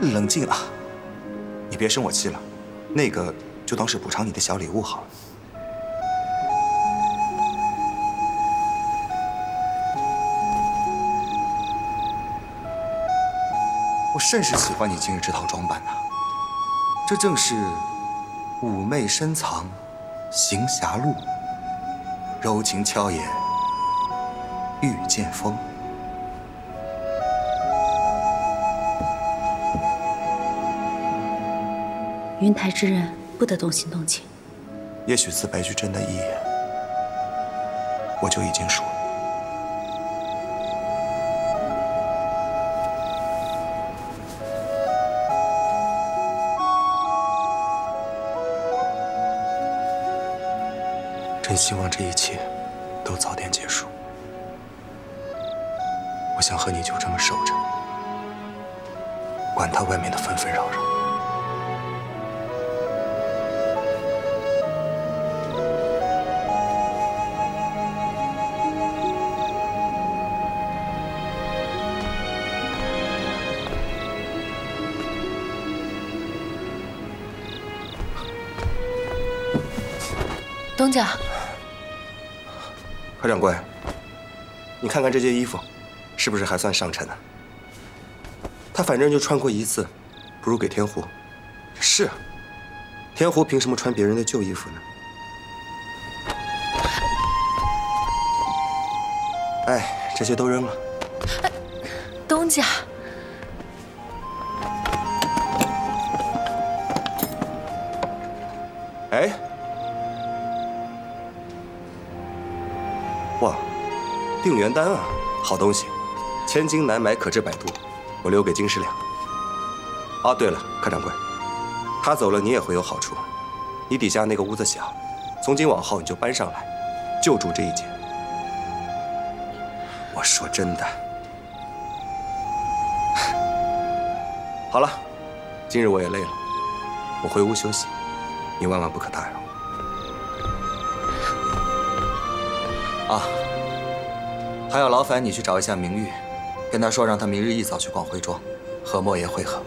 冷静啊，你别生我气了，那个就当是补偿你的小礼物好了。我甚是喜欢你今日这套装扮呐，这正是妩媚深藏，行侠路，柔情俏也，御剑锋。 云台之人不得动心动情。也许自白居真的一眼，我就已经输了。真希望这一切都早点结束。我想和你就这么守着，管他外面的纷纷扰扰。 东家，何掌柜，你看看这件衣服，是不是还算上乘呢？他反正就穿过一次，不如给天狐。是啊，天狐凭什么穿别人的旧衣服呢？哎，这些都扔了。东家，哎。 哇，定元丹啊，好东西，千金难买，可治百毒。我留给金师两。哦，对了，柯掌柜，他走了，你也会有好处。你底下那个屋子小，从今往后你就搬上来，就住这一间。我说真的。好了，今日我也累了，我回屋休息，你万万不可打扰。 啊，还要劳烦你去找一下明玉，跟他说让他明日一早去逛徽庄，和莫言会合。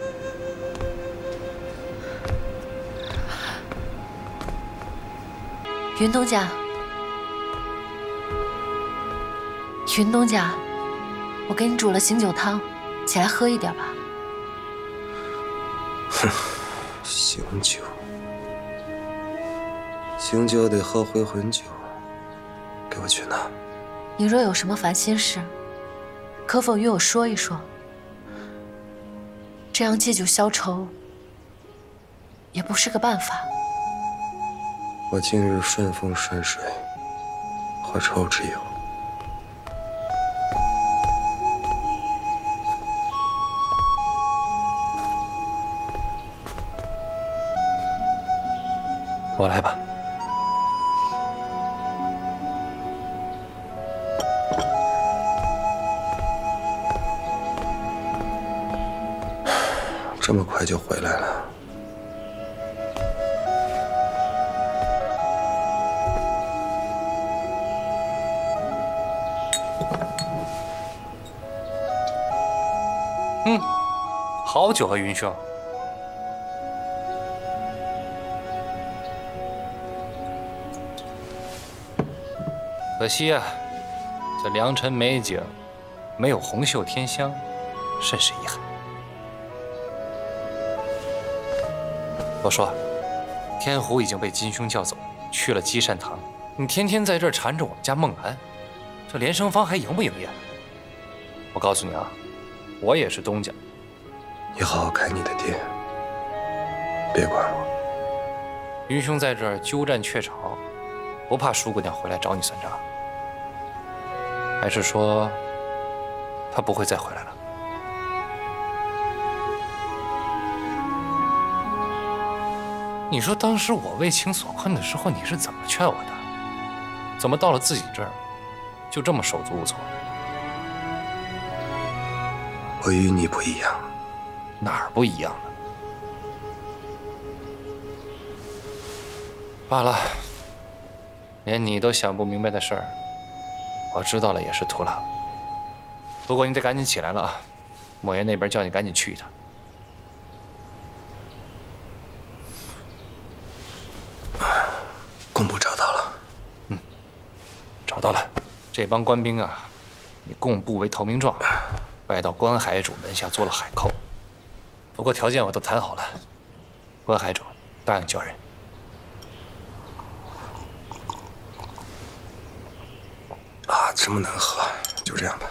云东家，云东家，我给你煮了醒酒汤，起来喝一点吧。哼，醒酒，醒酒得喝回魂酒。 给我去拿。你若有什么烦心事，可否与我说一说？这样借酒消愁，也不是个办法。我今日顺风顺水，何愁之有？我来吧。 这么快就回来了？好久啊，云兄。可惜啊，这良辰美景没有红袖添香，甚是遗憾。 我说，天狐已经被金兄叫走，去了积善堂。你天天在这儿缠着我们家孟兰，这连生坊还营不营业？我告诉你啊，我也是东家。你好好开你的店，别管我。云兄在这儿鸠占鹊巢，不怕舒姑娘回来找你算账？还是说，她不会再回来了？ 你说当时我为情所困的时候，你是怎么劝我的？怎么到了自己这儿，就这么手足无措？我与你不一样，哪儿不一样了？罢了，连你都想不明白的事儿，我知道了也是徒劳。不过你得赶紧起来了啊！莫言那边叫你赶紧去一趟。工部找到了。找到了，这帮官兵啊，以贡部为投名状，拜到关海主门下做了海寇。不过条件我都谈好了，关海主答应交人。啊，这么难喝，就这样吧。